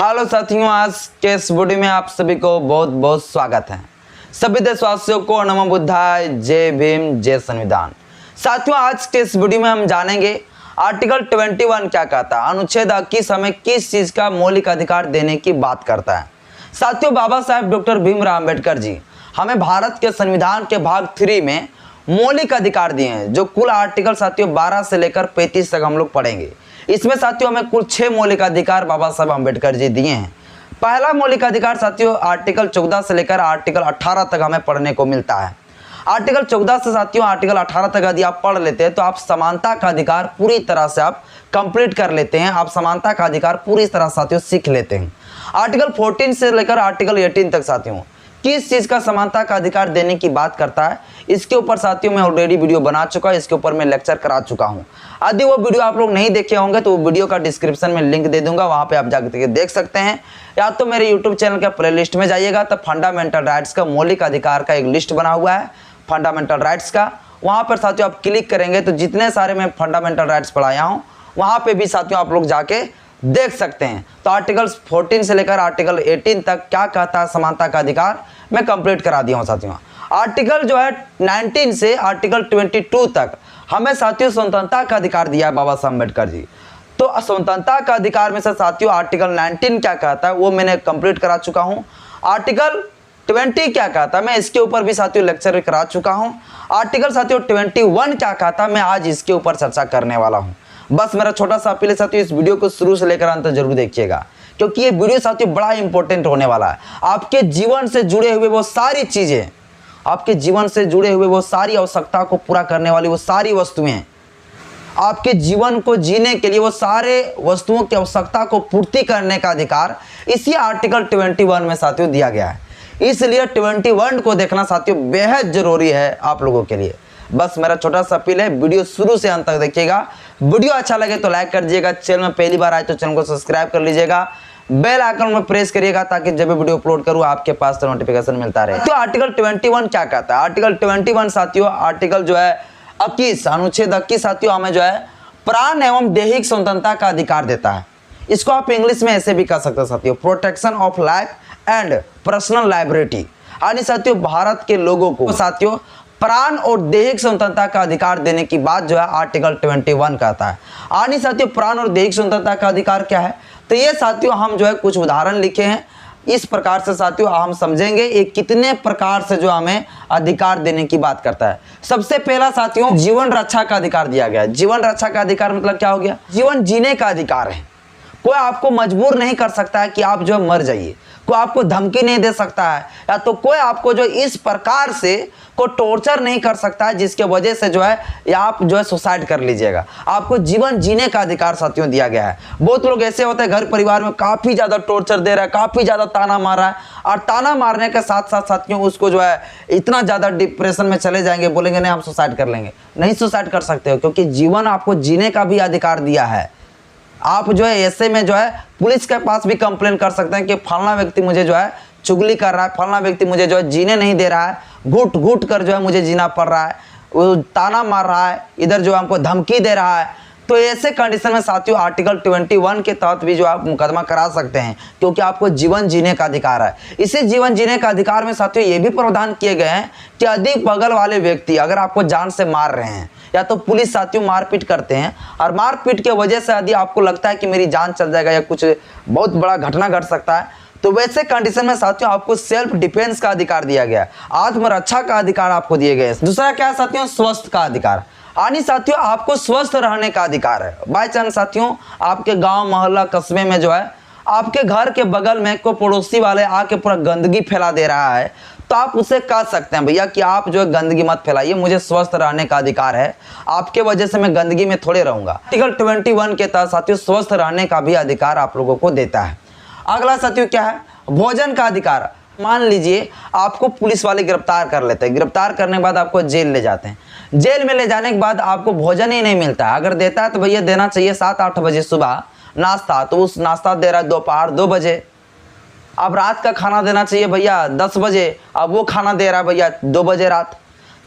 Hello साथियों, आज के इस वीडियो में आप सभी को बहुत बहुत स्वागत है। सभी देशवासियों को नमो बुद्धाय, जय भीम, जय संविधान। साथियों, आज के इस वीडियो में हम जानेंगे आर्टिकल 21 क्या कहता है। अनुच्छेद 21 हमें किस चीज का मौलिक अधिकार देने की बात करता है। साथियों, बाबा साहेब डॉक्टर भीमराव अम्बेडकर जी हमें भारत के संविधान के भाग 3 में मौलिक अधिकार दिए हैं, जो कुल आर्टिकल साथियों 12 से लेकर 35 तक हम लोग पढ़ेंगे। इसमें साथियों हमें कुल 6 मौलिक अधिकार बाबा साहब अम्बेडकर जी दिए हैं। पहला मौलिक अधिकार साथियों आर्टिकल 14 से लेकर आर्टिकल 18 तक हमें पढ़ने को मिलता है। आर्टिकल 14 से साथियों आर्टिकल 18 तक यदि आप पढ़ लेते हैं तो आप समानता का अधिकार पूरी तरह से आप कंप्लीट कर लेते हैं। आप समानता का अधिकार पूरी तरह साथियों सीख लेते हैं। आर्टिकल 14 से लेकर आर्टिकल 18 तक साथियों किस चीज़ का समानता का अधिकार देने की बात करता है, इसके ऊपर साथियों मैं ऑलरेडी वीडियो बना चुका, इसके ऊपर मैं लेक्चर करा चुका हूं। यदि वो वीडियो आप लोग नहीं देखे होंगे तो वो वीडियो का डिस्क्रिप्शन में लिंक दे दूंगा, वहां पे आप जाकर देख सकते हैं। या तो मेरे यूट्यूब चैनल के प्लेलिस्ट में जाइएगा तो फंडामेंटल राइट्स का मौलिक अधिकार का एक लिस्ट बना हुआ है फंडामेंटल राइट्स का। वहाँ पर साथियों आप क्लिक करेंगे तो जितने सारे मैं फंडामेंटल राइट्स पढ़ाया हूँ वहाँ पर भी साथियों आप लोग जाके देख सकते हैं। तो आर्टिकल 14 से लेकर आर्टिकल 18 तक क्या कहता है समानता का अधिकार मैं कंप्लीट करा दिया हूं साथियों। आर्टिकल जो है 19 से आर्टिकल 22 तक हमें साथियों स्वतंत्रता का अधिकार दिया है बाबा साहब अम्बेडकर जी। तो स्वतंत्रता का अधिकार में से साथियों आर्टिकल 19 क्या कहता है वो मैंने कंप्लीट करा चुका हूं। आर्टिकल 20 क्या कहता है मैं इसके ऊपर भी साथियों लेक्चर करा चुका हूं। आर्टिकल साथियों 21 क्या कहता है मैं आज इसके ऊपर चर्चा करने वाला हूं। बस मेरा छोटा सा अपील है साथियों, इस वीडियो को शुरू से लेकर अंत तक जरूर देखिएगा, क्योंकि ये वीडियो साथियों बड़ा इंपॉर्टेंट होने वाला है। आपके जीवन से जुड़े हुए वो सारी चीजें, आपके जीवन से जुड़े हुए वो सारी आवश्यकता को पूरा करने वाली वो सारी वस्तुएं, आपके जीवन को जीने के लिए वो सारे वस्तुओं की आवश्यकता को पूर्ति करने का अधिकार इसी आर्टिकल 21 में साथियों दिया गया है। इसलिए 21 को देखना साथियों बेहद जरूरी है आप लोगों के लिए। बस मेरा छोटा सा अपील है, वीडियो शुरू से अंत तक देखिएगा। वीडियो अच्छा लगे तो लाइक कर दीजिएगा, चैनल में पहली बार आए तो चैनल को सब्सक्राइब कर लीजिएगा, बेल आइकन में प्रेस करिएगा ताकि जब भी वीडियो अपलोड करूँ आपके पास तो नोटिफिकेशन मिलता रहे। तो आर्टिकल 21 क्या कहता है। आर्टिकल 21 साथियों आर्टिकल जो है 21 अनुच्छेद 21 साथियों हमें जो है प्राण एवं दैहिक स्वतंत्रता का अधिकार देता है। इसको आप इंग्लिश में ऐसे भी कह सकते हैं साथियों, protection of life and personal liability. यानी साथियों भारत के लोगों को साथियों प्राण और दैहिक स्वतंत्रता का अधिकार देने की बात जो है आर्टिकल 21 कहता है। यानी साथियों प्राण और दैहिक स्वतंत्रता का अधिकार क्या है, तो ये साथियों हम जो है कुछ उदाहरण लिखे हैं। इस प्रकार से साथियों हम समझेंगे ये कितने प्रकार से जो हमें अधिकार देने की बात करता है। सबसे पहला साथियों जीवन रक्षा का अधिकार दिया गया है। जीवन रक्षा का अधिकार मतलब क्या हो गया, जीवन जीने का अधिकार है। कोई आपको मजबूर नहीं कर सकता है कि आप जो है मर जाइए, कोई आपको धमकी नहीं दे सकता है, या तो कोई आपको जो इस प्रकार से को टॉर्चर नहीं कर सकता है जिसके वजह से जो है या आप जो है सुसाइड कर लीजिएगा। आपको जीवन जीने का अधिकार साथियों दिया गया है। बहुत लोग ऐसे होते हैं घर परिवार में काफ़ी ज़्यादा टॉर्चर दे रहा है, काफ़ी ज़्यादा ताना मार रहा है, और ताना मारने के साथ साथ साथियों उसको जो है इतना ज़्यादा डिप्रेशन में चले जाएंगे, बोलेंगे नहीं हम सुसाइड कर लेंगे। नहीं सुसाइड कर सकते हो, क्योंकि जीवन आपको जीने का भी अधिकार दिया है। आप जो है ऐसे में जो है पुलिस के पास भी कंप्लेन कर सकते हैं कि फलाना व्यक्ति मुझे जो है चुगली कर रहा है, फलाना व्यक्ति मुझे जो है जीने नहीं दे रहा है, घुट घुट कर जो है मुझे जीना पड़ रहा है, वो ताना मार रहा है, इधर जो है हमको धमकी दे रहा है। तो ऐसे कंडीशन में साथियों आर्टिकल 21 के तहत भी जो आप मुकदमा करा सकते हैं, क्योंकि आपको जीवन जीने का अधिकार है। इसी जीवन जीने का अधिकार में साथियों ये भी प्रावधान किए गए हैं कि यदि बगल वाले व्यक्ति अगर आपको जान से मार रहे हैं, या तो पुलिस साथियों मारपीट करते हैं और मारपीट के वजह से यदि आपको लगता है कि मेरी जान चल जाएगा या कुछ बहुत बड़ा घटना घट सकता है, तो वैसे कंडीशन में साथियों आपको सेल्फ डिफेंस का अधिकार दिया गया है, आत्मरक्षा का अधिकार आपको दिए गए। दूसरा क्या है साथियों, स्वस्थ का अधिकार। यानी साथियों आपको स्वस्थ रहने का अधिकार है। बाय चांस साथियों आपके गांव मोहल्ला कस्बे में जो है आपके घर के बगल में कोई पड़ोसी वाले आके पूरा गंदगी फैला दे रहा है, तो आप उसे कह सकते हैं भैया कि आप जो है गंदगी मत फैलाइए, मुझे स्वस्थ रहने का अधिकार है, आपके वजह से मैं गंदगी में थोड़े रहूंगा। आर्टिकल 21 के तहत साथियों स्वस्थ रहने का भी अधिकार आप लोगों को देता है। अगला साथियों क्या है, भोजन का अधिकार। मान लीजिए आपको पुलिस वाले गिरफ्तार कर लेते हैं, गिरफ्तार करने के बाद आपको जेल ले जाते हैं, जेल में ले जाने के बाद आपको भोजन ही नहीं मिलता है। अगर देता है तो भैया देना चाहिए 7-8 बजे सुबह नाश्ता, तो उस नाश्ता दे रहा है दोपहर 2 बजे। अब रात का खाना देना चाहिए भैया 10 बजे, अब वो खाना दे रहा है भैया 2 बजे रात।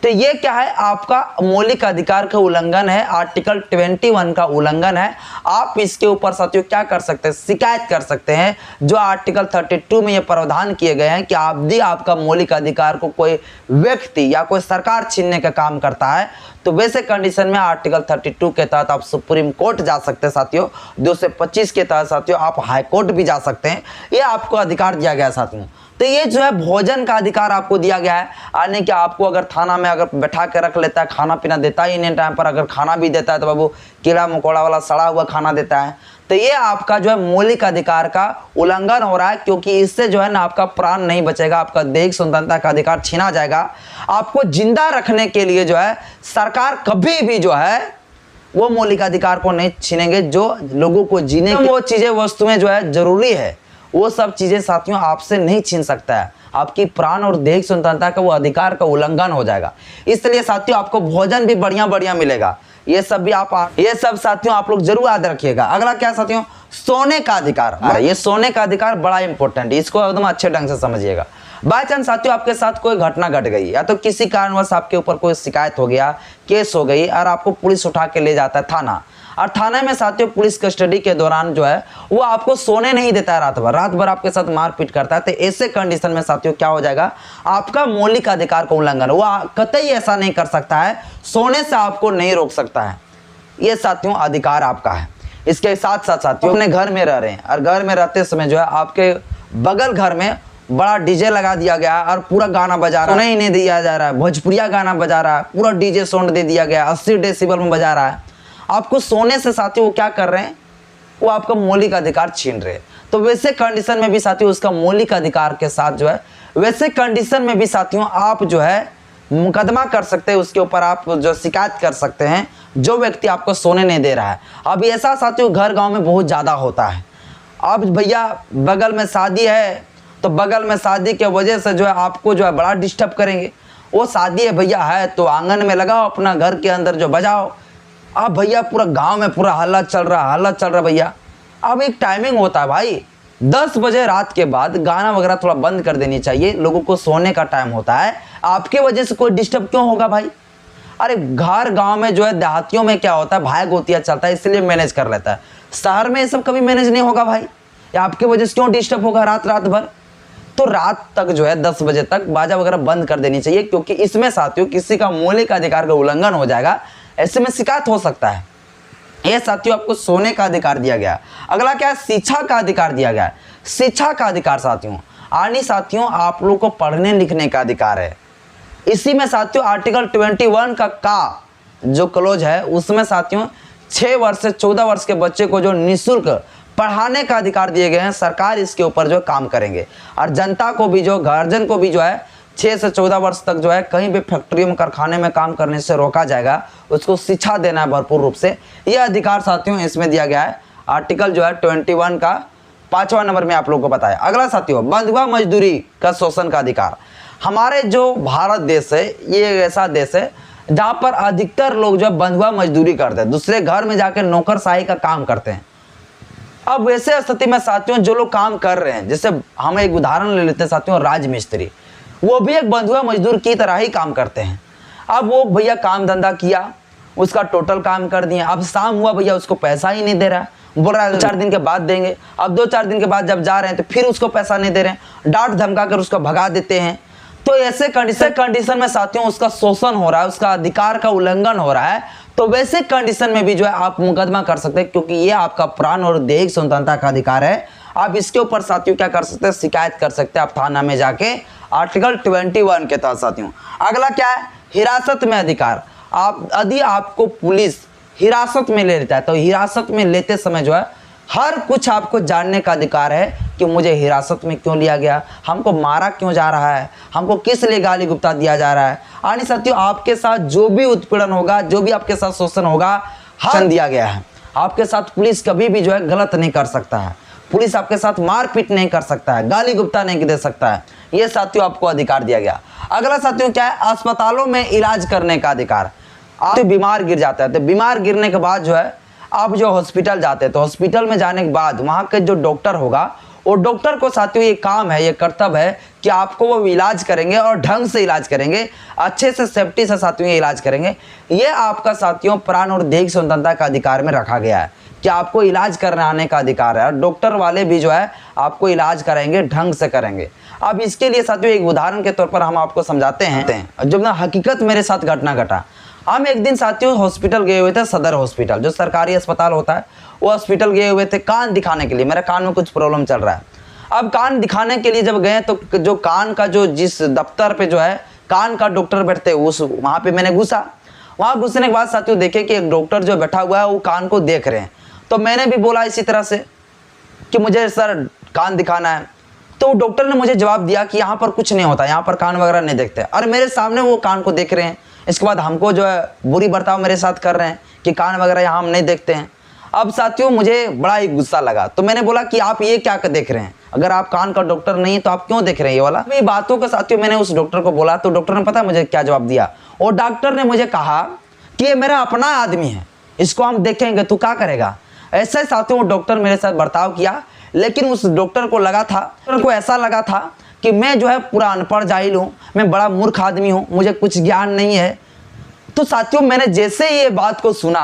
तो ये क्या है, आपका मौलिक अधिकार का उल्लंघन है, आर्टिकल 21 का उल्लंघन है। आप इसके ऊपर साथियों क्या कर सकते हैं, शिकायत कर सकते हैं। जो आर्टिकल 32 में ये प्रावधान किए गए हैं कि यदि आपका मौलिक अधिकार को कोई व्यक्ति या कोई सरकार छीनने का काम करता है तो वैसे कंडीशन में आर्टिकल 32 के तहत आप सुप्रीम कोर्ट जा सकते हैं साथियों। 225 के तहत साथियों आप हाई कोर्ट भी जा सकते हैं। ये आपको अधिकार दिया गया है साथियों। तो ये जो है भोजन का अधिकार आपको दिया गया है, यानी कि आपको अगर थाना में अगर बैठा के रख लेता है, खाना पीना देता ही नहीं टाइम पर, अगर खाना भी देता है तो बाबू कीड़ा मकोड़ा वाला सड़ा हुआ खाना देता है। तो ये आपका जो है मौलिक अधिकार का उल्लंघन हो रहा है, क्योंकि इससे जो है ना आपका प्राण नहीं बचेगा, आपका दैहिक स्वतंत्रता का अधिकार छीना जाएगा। आपको जिंदा रखने के लिए जो है सरकार कभी भी जो है वो मौलिक अधिकार को नहीं छीनेंगे। जो लोगों को जीने की वो चीजें वस्तुएं जो है जरूरी है, वो सब चीजें साथियों आपसे नहीं छीन सकता है। आपकी प्राण और दैहिक स्वतंत्रता का वो अधिकार का उल्लंघन हो जाएगा। इसलिए साथियों आपको भोजन भी बढ़िया बढ़िया मिलेगा। ये सब साथियों आप लोग जरूर याद रखिएगा। अगला क्या साथियों, सोने का अधिकार। अरे ये सोने का अधिकार बड़ा इंपॉर्टेंट है, इसको एकदम अच्छे ढंग से समझिएगा। बाय चांस साथियों आपके साथ कोई घटना घट गई या तो किसी कारणवश आपके ऊपर कोई शिकायत हो गया, केस हो गई और आपको पुलिस उठा के ले जाता है थाना, और थाने में साथियों पुलिस कस्टडी के दौरान जो है वो आपको सोने नहीं देता है, रात भर आपके साथ मारपीट करता है। तो ऐसे कंडीशन में साथियों क्या हो जाएगा, आपका मौलिक अधिकार का उल्लंघन, वो कतई ऐसा नहीं कर सकता है, सोने से आपको नहीं रोक सकता है। ये साथियों अधिकार आपका है। इसके साथ साथ साथियों अपने घर में रह रहे हैं और घर में रहते समय जो है आपके बगल घर में बड़ा डीजे लगा दिया गया और पूरा गाना बजा रहा है, नहीं दिया जा रहा है, भोजपुरिया गाना बजा रहा है, पूरा डीजे साउंड दे दिया गया, 80 डेसिबल में बजा रहा है। आपको सोने से साथियों वो क्या कर रहे हैं, वो आपका मौलिक अधिकार छीन रहे हैं। तो वैसे कंडीशन में भी साथियों उसका मौलिक अधिकार के साथ जो है, वैसे कंडीशन में भी साथियों आप जो है मुकदमा कर सकते हैं, उसके ऊपर आप जो शिकायत कर सकते हैं जो व्यक्ति आपको सोने नहीं दे रहा है। अब ऐसा साथियों घर गांव में बहुत ज़्यादा होता है। अब भैया बगल में शादी है तो बगल में शादी के वजह से जो है आपको जो है बड़ा डिस्टर्ब करेंगे। वो शादी है भैया है तो आंगन में लगाओ, अपना घर के अंदर जो बजाओ। अब भैया पूरा गांव में पूरा हल्ला चल रहा भैया। अब एक टाइमिंग होता है भाई, 10 बजे रात के बाद गाना वगैरह थोड़ा बंद कर देनी चाहिए, लोगों को सोने का टाइम होता है। आपके वजह से कोई डिस्टर्ब क्यों होगा भाई। अरे घर गांव में जो है देहातियों में क्या होता है, भाई गोतिया चलता है इसलिए मैनेज कर लेता है। शहर में ये सब कभी मैनेज नहीं होगा भाई। आपके वजह से क्यों डिस्टर्ब होगा रात भर। तो रात तक जो है 10 बजे तक बाजा वगैरह बंद कर देनी चाहिए, क्योंकि इसमें साथियों किसी का मौलिक अधिकार का उल्लंघन हो जाएगा, ऐसे में शिकायत हो सकता है। यह साथियों आपको सोने का अधिकार दिया गया। अगला क्या है, शिक्षा का अधिकार दिया गया है। शिक्षा का अधिकार साथियों आप लोग को पढ़ने लिखने का अधिकार है। इसी में साथियों आर्टिकल 21 का जो क्लोज है उसमें साथियों 6 वर्ष से 14 वर्ष के बच्चे को जो निःशुल्क पढ़ाने का अधिकार दिए गए हैं। सरकार इसके ऊपर जो काम करेंगे और जनता को भी जो गार्जियन को भी जो है 6 से 14 वर्ष तक जो है कहीं भी फैक्ट्री में कारखाने में काम करने से रोका जाएगा, उसको शिक्षा देना है भरपूर रूप से। यह अधिकार साथियों इसमें दिया गया है, आर्टिकल जो है 21 का 5वां नंबर में आप लोगों को बताया। अगला साथियों बंधुआ मजदूरी का शोषण का अधिकार। हमारे जो भारत देश है ये ऐसा देश है जहाँ पर अधिकतर लोग जो बंधुआ मजदूरी करते हैं, दूसरे घर में जाकर नौकरशाही का काम करते हैं। अब वैसे स्थिति में साथियों जो लोग काम कर रहे हैं, जैसे हम एक उदाहरण ले लेते हैं साथियों, राजमिस्त्री, वो भी एक बंधुआ मजदूर की तरह ही काम करते हैं। अब वो भैया काम धंधा किया, उसका टोटल काम कर दिया, अब शाम हुआ भैया उसको पैसा ही नहीं दे रहा है, बोल रहा है 4 दिन के बाद देंगे। अब 2-4 दिन के बाद जब जा रहे हैं तो फिर उसको पैसा नहीं दे रहे हैं, डांट धमका कर उसको भगा देते हैं। तो ऐसे कंडीशन में साथियों उसका शोषण हो रहा है, उसका अधिकार का उल्लंघन हो रहा है। तो वैसे कंडीशन में भी जो है आप मुकदमा कर सकते हैं, क्योंकि ये आपका प्राण और दैहिक स्वतंत्रता का अधिकार है। आप इसके ऊपर साथियों क्या कर सकते हैं, शिकायत कर सकते हैं आप थाना में जाके, आर्टिकल 21 के तहत साथियों। अगला क्या है, हिरासत में अधिकार। आप यदि आपको पुलिस हिरासत में ले लेता है तो हिरासत में लेते समय जो है हर कुछ आपको जानने का अधिकार है कि मुझे हिरासत में क्यों लिया गया, हमको मारा क्यों जा रहा है, हमको किस लिए गाली गुप्ता दिया जा रहा है। यानी साथियों आपके साथ जो भी उत्पीड़न होगा, जो भी आपके साथ शोषण होगा, हर दिया गया है। आपके साथ पुलिस कभी भी जो है गलत नहीं कर सकता है, पुलिस आपके साथ मारपीट नहीं कर सकता है, गाली गुप्ता नहीं दे सकता है। ये साथियों आपको अधिकार दिया गया। अगला साथियों क्या है, अस्पतालों में इलाज करने का अधिकार। आप तो बीमार गिर जाता है तो बीमार गिरने के बाद जो है आप जो हॉस्पिटल जाते हैं तो हॉस्पिटल में जाने के बाद वहाँ के जो डॉक्टर होगा और डॉक्टर को साथियों ये काम है, ये कर्तव्य है कि आपको वो इलाज करेंगे और ढंग से इलाज करेंगे, अच्छे से सेफ्टी से साथियों ये इलाज करेंगे। ये आपका साथियों प्राण और देह स्वतंत्रता का अधिकार में रखा गया है कि आपको इलाज करने आने का अधिकार है, और डॉक्टर वाले भी जो है आपको इलाज कराएंगे, ढंग से करेंगे। अब इसके लिए साथियों एक उदाहरण के तौर पर हम आपको समझाते हैं जब ना हकीकत मेरे साथ घटना घटा। हम एक दिन साथियों हॉस्पिटल गए हुए थे, सदर हॉस्पिटल जो सरकारी अस्पताल होता है, वो हॉस्पिटल गए हुए थे कान दिखाने के लिए। मेरे कान में कुछ प्रॉब्लम चल रहा है। अब कान दिखाने के लिए जब गए तो जो कान का जो जिस दफ्तर पे जो है कान का डॉक्टर बैठते उस वहाँ पे मैंने घुसा। वहाँ घुसने के बाद साथियों देखे कि एक डॉक्टर जो बैठा हुआ है वो कान को देख रहे हैं। तो मैंने भी बोला इसी तरह से कि मुझे सर कान दिखाना है। तो डॉक्टर ने मुझे जवाब दिया कि यहाँ पर कुछ नहीं होता, यहाँ पर कान वगैरह नहीं देखते। और मेरे सामने वो कान को देख रहे हैं, इसके बाद हमको जो है बुरी बर्ताव मेरे साथ कर रहे हैं कि कान वगैरह यहाँ हम नहीं देखते हैं। अब साथियों मुझे बड़ा ही गुस्सा लगा, तो मैंने बोला कि आप ये क्या देख रहे हैं, अगर आप कान का डॉक्टर नहीं है तो आप क्यों देख रहे हैं ये वाला। ये बातों का साथियों मैंने उस डॉक्टर को बोला, तो डॉक्टर ने पता मुझे क्या जवाब दिया। और डॉक्टर ने मुझे कहा कि ये मेरा अपना आदमी है, इसको हम देखेंगे, तू क्या करेगा। ऐसे साथियों वो डॉक्टर मेरे साथ बर्ताव किया, लेकिन उस डॉक्टर को लगा था, डॉक्टर को ऐसा लगा था कि मैं जो है पूरा अनपढ़ जाहिल हूँ, मैं बड़ा मूर्ख आदमी हूँ, मुझे कुछ ज्ञान नहीं है। तो साथियों मैंने जैसे ही ये बात को सुना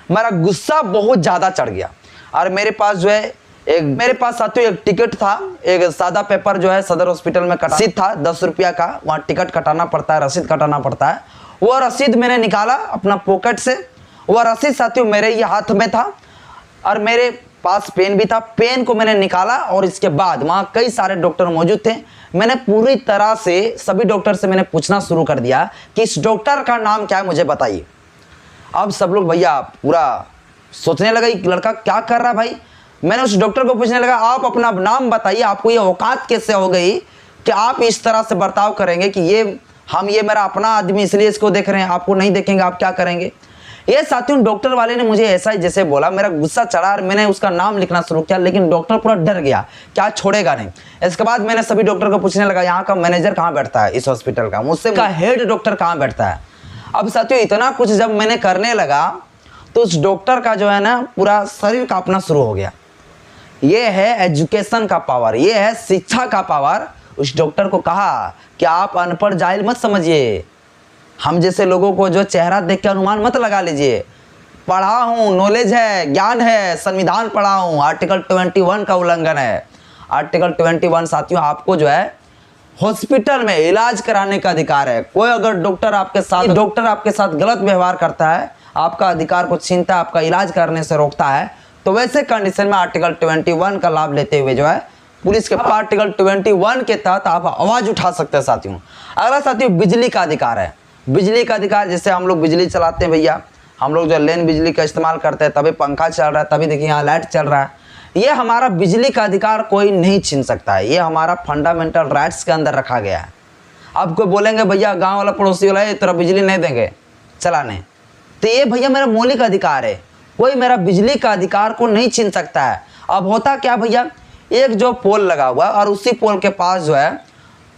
मेरा गुस्सा बहुत ज़्यादा चढ़ गया। और मेरे पास जो है मेरे पास साथियों एक टिकट था, एक सादा पेपर जो है सदर हॉस्पिटल में रसीद था 10 रुपया का, वहाँ टिकट कटाना पड़ता है, रसीद कटाना पड़ता है। वो रसीद मैंने निकाला अपना पॉकेट से, वह रसीद साथियों मेरे ये हाथ में था और मेरे पास पेन भी था। पेन को मैंने निकाला और इसके बाद वहाँ कई सारे डॉक्टर मौजूद थे। मैंने पूरी तरह से सभी डॉक्टर से मैंने पूछना शुरू कर दिया कि इस डॉक्टर का नाम क्या है, मुझे बताइए। अब सब लोग भैया पूरा सोचने लगा ये लड़का क्या कर रहा है भाई। मैंने उस डॉक्टर को पूछने लगा आप अपना नाम बताइए, आपको ये औकात कैसे हो गई कि आप इस तरह से बर्ताव करेंगे कि ये मेरा अपना आदमी इसलिए इसको देख रहे हैं, आपको नहीं देखेंगे आप क्या करेंगे। ये साथियों डॉक्टर वाले ने मुझे ऐसा ही जैसे बोला, मेरा गुस्सा चढ़ा और मैंने उसका नाम लिखना शुरू किया, लेकिन डॉक्टर पूरा डर गया क्या छोड़ेगा नहीं। इसके बाद मैंने सभी डॉक्टर को पूछने लगा यहाँ का मैनेजर कहाँ बैठता है इस हॉस्पिटल का, मुझसे का हेड डॉक्टर कहाँ बैठता है। अब साथियों इतना कुछ जब मैंने करने लगा तो उस डॉक्टर का जो है ना पूरा शरीर कांपना शुरू हो गया। ये है एजुकेशन का पावर, ये है शिक्षा का पावर। उस डॉक्टर को कहा कि आप अनपढ़ जाहिल मत समझिए, हम जैसे लोगों को जो चेहरा देख के अनुमान मत लगा लीजिए। पढ़ा हूँ, नॉलेज है, ज्ञान है, संविधान पढ़ा हूँ, आर्टिकल 21 का उल्लंघन है। आर्टिकल 21 साथियों आपको जो है हॉस्पिटल में इलाज कराने का अधिकार है। कोई अगर डॉक्टर आपके साथ गलत व्यवहार करता है, आपका अधिकार को छीनता है, आपका इलाज करने से रोकता है, तो वैसे कंडीशन में आर्टिकल 21 का लाभ लेते हुए जो है पुलिस के आर्टिकल 21 के तहत आप आवाज उठा सकते हैं। साथियों अगला साथियों बिजली का अधिकार है। बिजली का अधिकार जैसे हम लोग बिजली चलाते हैं भैया, हम लोग जो लेन बिजली का इस्तेमाल करते हैं, तभी पंखा चल रहा है, तभी देखिए यहाँ लाइट चल रहा है। ये हमारा बिजली का अधिकार कोई नहीं छीन सकता है, ये हमारा फंडामेंटल राइट्स के अंदर रखा गया है। अब कोई बोलेंगे भैया गांव वाला पड़ोसी वाला है तेरा बिजली नहीं देंगे चलाने, तो ये भैया मेरा मौलिक अधिकार है, कोई मेरा बिजली का अधिकार को नहीं छीन सकता है। अब होता क्या भैया, एक जो पोल लगा हुआ और उसी पोल के पास जो है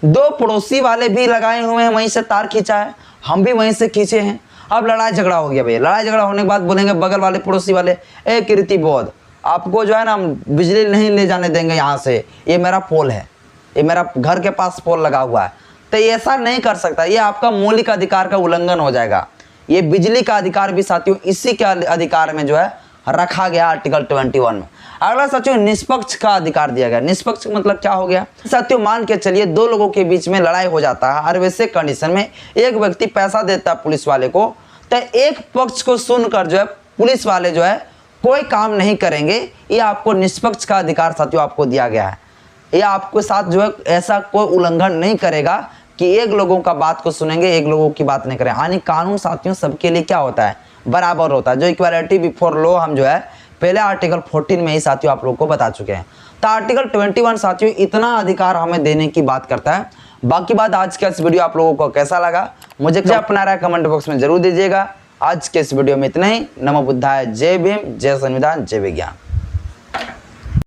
2 पड़ोसी वाले भी लगाए हुए हैं, वहीं से तार खींचा है, हम भी वहीं से खींचे हैं। अब लड़ाई झगड़ा हो गया भैया, लड़ाई झगड़ा होने के बाद बोलेंगे बगल वाले पड़ोसी वाले ए कीर्ति बोध आपको जो है ना हम बिजली नहीं ले जाने देंगे यहाँ से, ये मेरा पोल है, ये मेरा घर के पास पोल लगा हुआ है। तो ये ऐसा नहीं कर सकता, ये आपका मौलिक अधिकार का उल्लंघन हो जाएगा। ये बिजली का अधिकार भी साथियों इसी के अधिकार में जो है रखा गया आर्टिकल 21 में। अगला साथियों निष्पक्ष का अधिकार दिया गया। निष्पक्ष मतलब क्या हो गया साथियों, मान के चलिए 2 लोगों के बीच में लड़ाई हो जाता है और वैसे कंडीशन में एक व्यक्ति पैसा देता है पुलिस वाले को, तो एक पक्ष को सुनकर जो है पुलिस वाले जो है कोई काम नहीं करेंगे। ये आपको निष्पक्ष का अधिकार साथियों आपको दिया गया है। ये आपके साथ जो है ऐसा कोई उल्लंघन नहीं करेगा कि एक लोगों का बात को सुनेंगे एक लोगों की बात नहीं करें। यानी कानून साथियों सबके लिए क्या होता है, बराबर होता है। जो इक्वालिटी बिफोर लॉ हम जो है पहले आर्टिकल 14 में ही साथियों आप लोगों को बता चुके हैं। तो आर्टिकल 21 साथियों इतना अधिकार हमें देने की बात करता है। बाकी बात आज का इस वीडियो आप लोगों को कैसा लगा मुझे अपना राय कमेंट बॉक्स में जरूर दीजिएगा। आज के इस वीडियो में इतना ही। नमो बुद्धाय, जय भीम, जय संविधान, जय विज्ञान।